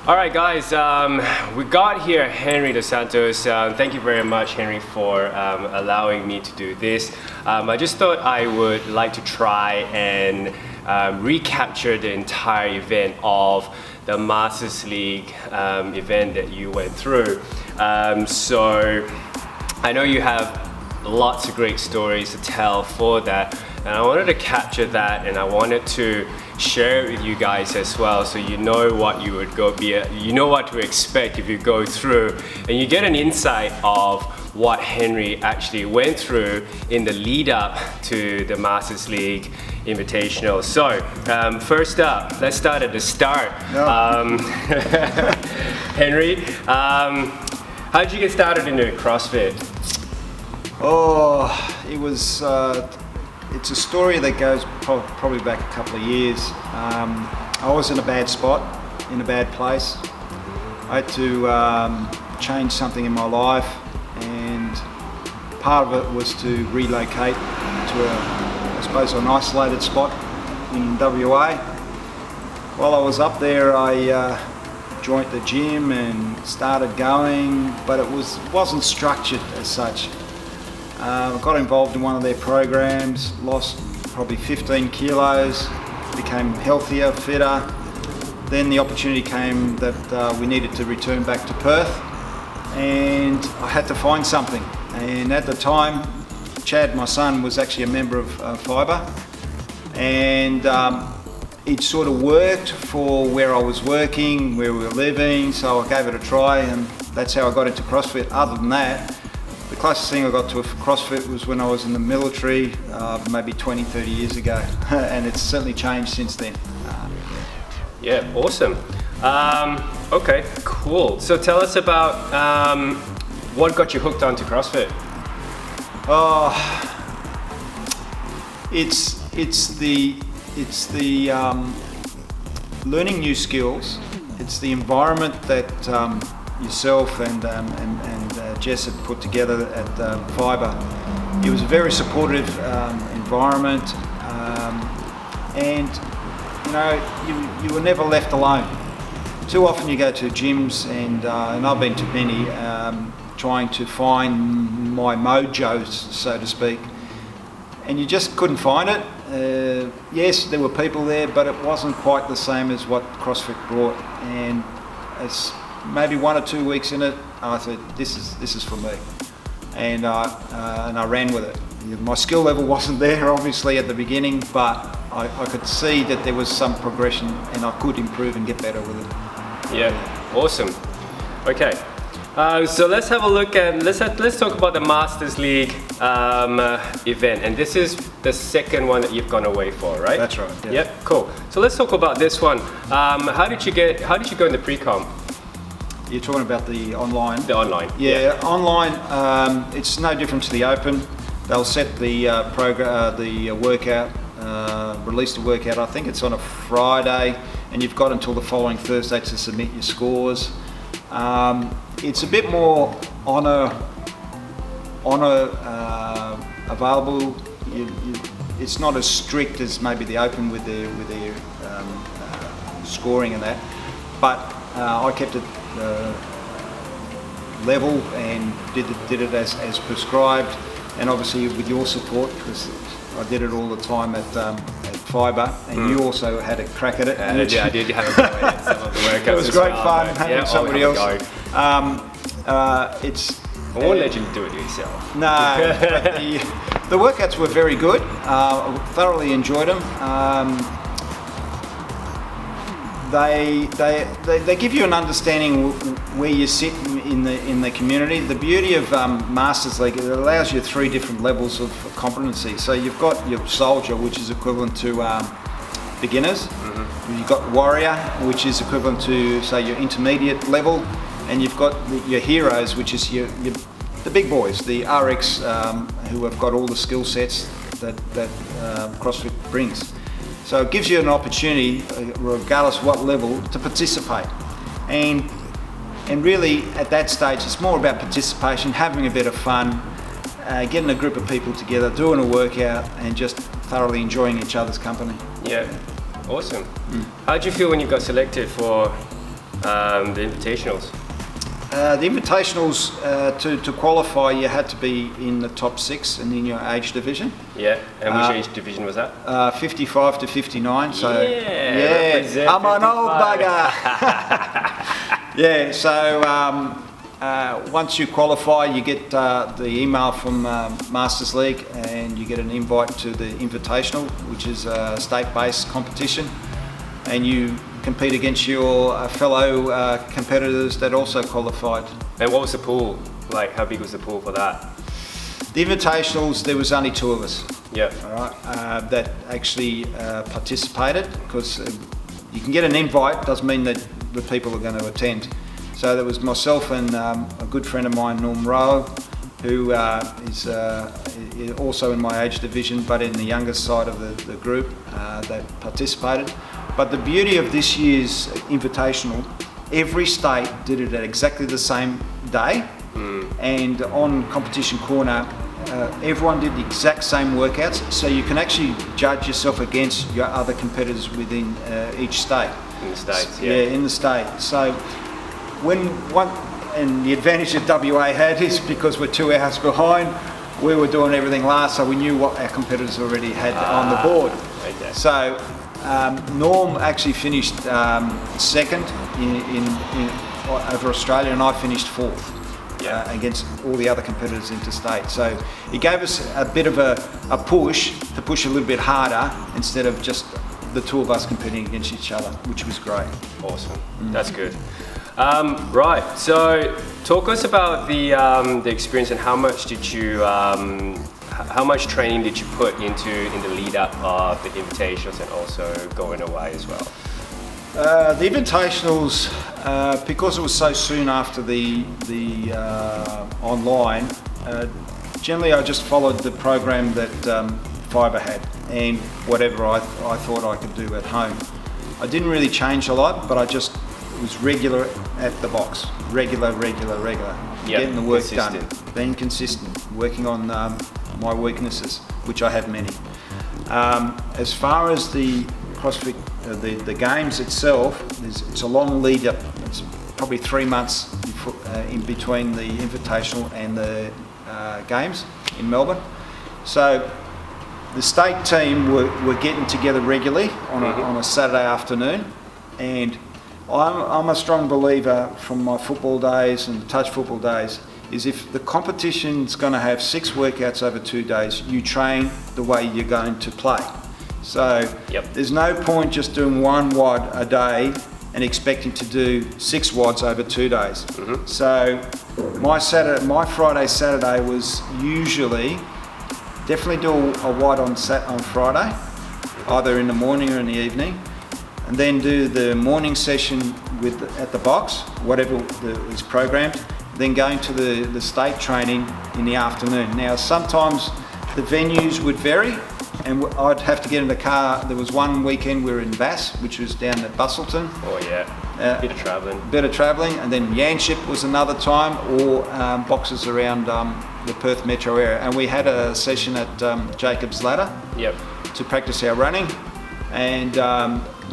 All right, guys, we got here Henry Dos Santos. Thank you very much, Henry, for allowing me to do this. I just thought I would like to try and recapture the entire event of the Masters League event that you went through. So I know you have lots of great stories to tell for that, and I wanted to capture that, and I wanted to share it with you guys as well, so you know what you would you know what to expect if you go through, and you get an insight of what Henry actually went through in the lead up to the Masters League Invitational. So first up, let's start at the start. No. Henry, how did you get started into CrossFit? Oh, it was, it's a story that goes probably back a couple of years. I was in a bad spot, in a bad place. I had to change something in my life, and part of it was to relocate to I suppose an isolated spot in WA. While I was up there, I joined the gym and started going, but it wasn't structured as such. I got involved in one of their programs, lost probably 15 kilos, became healthier, fitter. Then the opportunity came that we needed to return back to Perth, and I had to find something. And at the time, Chad, my son, was actually a member of Fibre, and it sort of worked for where I was working, where we were living, so I gave it a try, and that's how I got into CrossFit. Other than that, the closest thing I got to CrossFit was when I was in the military, maybe 20, 30 years ago, and it's certainly changed since then. Yeah, awesome. Okay, cool. So tell us about what got you hooked onto CrossFit? It's the learning new skills. It's the environment that yourself and Jess had put together at Fibre. It was a very supportive environment, and you know, you were never left alone. Too often you go to gyms, and I've been to many, trying to find my mojo, so to speak, and you just couldn't find it. Yes, there were people there, but it wasn't quite the same as what CrossFit brought. And as maybe 1 or 2 weeks in it, I thought, this is for me, and I ran with it. My skill level wasn't there, obviously, at the beginning, but I could see that there was some progression, and I could improve and get better with it. Yeah, awesome. Okay, so let's have a look at let's talk about the Masters League event, and this is the second one that you've gone away for, right? That's right. Yeah. Yep, cool. So let's talk about this one. How did you go in the pre-com? You're talking about the online? The online. Yeah. Online, it's no different to the open. They'll set the workout, release the workout. I think it's on a Friday, and you've got until the following Thursday to submit your scores. It's a bit more honor available. It's not as strict as maybe the open with their scoring and that, but I kept it level and did it as prescribed, and obviously with your support, because I did it all the time at Fibre, and you also had a crack at it. Yeah, I did have a go at some of the workouts. It was great fun having somebody else. I won't let you do it yourself. No, but the workouts were very good. Thoroughly enjoyed them. They give you an understanding where you sit in the community. The beauty of Masters League, it allows you 3 different levels of competency. So you've got your soldier, which is equivalent to beginners. Mm-hmm. You've got warrior, which is equivalent to, say, your intermediate level, and you've got your heroes, which is the big boys, the RX, who have got all the skill sets that CrossFit brings. So it gives you an opportunity, regardless of what level, to participate. And really, at that stage, it's more about participation, having a bit of fun, getting a group of people together, doing a workout, and just thoroughly enjoying each other's company. Yeah, awesome. How did you feel when you got selected for The Invitationals. The Invitationals, to qualify, you had to be in the top 6 and in your age division. Yeah, and which age division was that? 55 to 59. So represent I'm an old 55. bugger. Yeah, so once you qualify, you get the email from Masters League, and you get an invite to the Invitational, which is a state-based competition, and you compete against your fellow competitors that also qualified. And what was the pool? Like, how big was the pool for that? The Invitationals, there was only 2 of us. Yeah. All right, that actually participated, because you can get an invite, doesn't mean that the people are going to attend. So there was myself and a good friend of mine, Norm Rowe, who is also in my age division, but in the younger side of the group that participated. But the beauty of this year's Invitational, every state did it at exactly the same day, and on Competition Corner, everyone did the exact same workouts, so you can actually judge yourself against your other competitors within each state. In the States, yeah. Yeah, in the state. So and the advantage that WA had is because we're 2 hours behind, we were doing everything last, so we knew what our competitors already had on the board. Okay. So Norm actually finished second in over Australia, and I finished 4th. Yeah. Against all the other competitors interstate. So it gave us a bit of a push to push a little bit harder, instead of just the 2 of us competing against each other, which was great. Awesome. That's good. Right. So talk us about the experience, and how much did you how much training did you put in the lead up of the Invitationals, and also going away as well? The Invitationals, because it was so soon after the online, generally I just followed the program that Fiverr had, and whatever I thought I could do at home. I didn't really change a lot, but I just was regular at the box. Regular. Yep, getting the work consistent. done. Being consistent. Working on my weaknesses, which I have many. As far as the CrossFit, the games itself, it's a long lead up. It's probably 3 months in between the Invitational and the games in Melbourne. So the state team were getting together regularly on a Saturday afternoon, and I'm a strong believer from my football days and touch football days, is if the competition's going to have 6 workouts over 2 days, you train the way you're going to play. So there's no point just doing 1 WOD a day and expecting to do 6 WODs over 2 days. So my Friday, Saturday was usually definitely do a WOD on Friday, either in the morning or in the evening, and then do the morning session at the box, whatever is programmed, then going to the state training in the afternoon. Now sometimes the venues would vary, and I'd have to get in the car. There was one weekend we were in Bass, which was down at Bustleton. Oh yeah, bit of travelling. And then Yanship was another time, or boxes around the Perth metro area. And we had a session at Jacob's Ladder to practice our running. And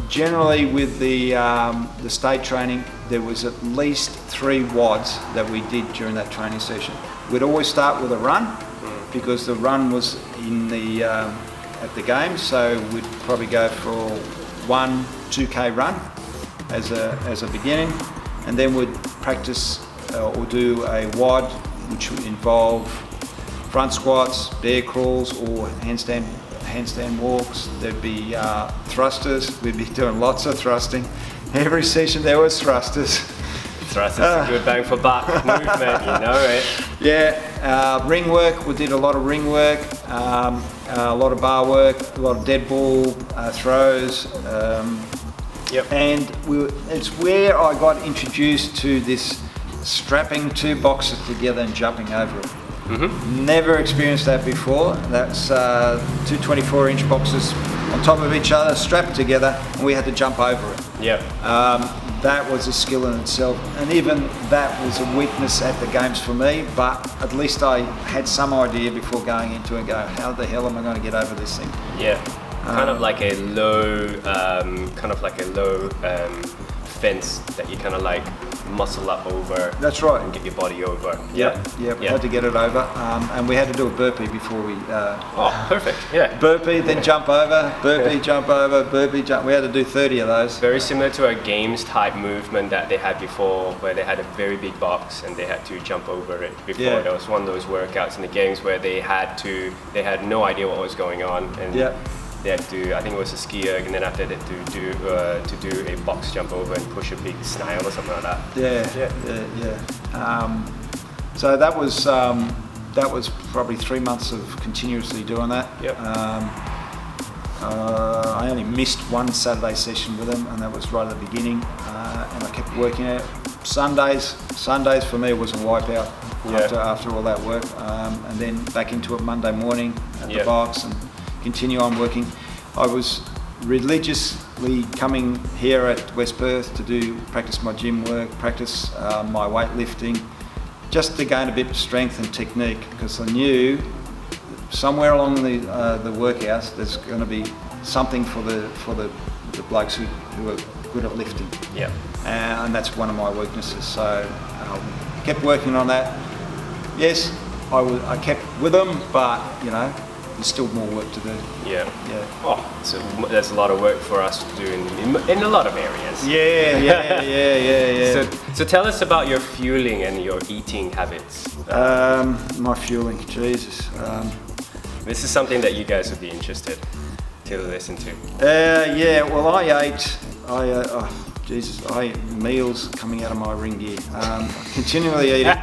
generally with the state training, there was at least 3 WODs that we did during that training session. We'd always start with a run, because the run was in the at the games, so we'd probably go for 1 2K run as a beginning, and then we'd practice or do a WOD, which would involve front squats, bear crawls, or handstand walks. There'd be thrusters. We'd be doing lots of thrusting. Every session there was thrusters. Thrusters is a good bang for buck movement, you know it. Yeah, ring work. We did a lot of ring work, a lot of bar work, a lot of dead ball throws. And it's where I got introduced to this strapping 2 boxes together and jumping over it. Never experienced that before. That's 2 24-inch boxes on top of each other, strapped together, and we had to jump over it. That was a skill in itself, and even that was a weakness at the games for me, but at least I had some idea before going into it and go, how the hell am I going to get over this thing? fence that you kind of like muscle up over. That's right. And get your body over. Yeah, we had to get it over, and we had to do a burpee before we. Oh, perfect. Yeah. Burpee, then jump over, burpee, jump over, burpee, jump. We had to do 30 of those. Very similar to a games type movement that they had before, where they had a very big box and they had to jump over it before. Yeah. There was one of those workouts in the games where they had no idea what was going on, and they had to, I think it was a ski erg, and then after that to do a box jump over and push a big snail or something like that. So that was probably 3 months of continuously doing that. Yep. I only missed one Saturday session with them, and that was right at the beginning. And I kept working out. Sundays for me was a wipeout after all that work, and then back into it Monday morning at the box and continue on working. I was religiously coming here at West Perth to practice my gym work, practice my weightlifting, just to gain a bit of strength and technique, because I knew somewhere along the workouts there's going to be something for the blokes who are good at lifting. Yeah. And that's one of my weaknesses. So I kept working on that. Yes, I kept with them, but there's still more work to do. Yeah. Oh, so there's a lot of work for us to do in a lot of areas. Yeah. So tell us about your fueling and your eating habits. My fueling, Jesus. This is something that you guys would be interested to listen to. Well, I ate meals coming out of my ring gear. Continually eating.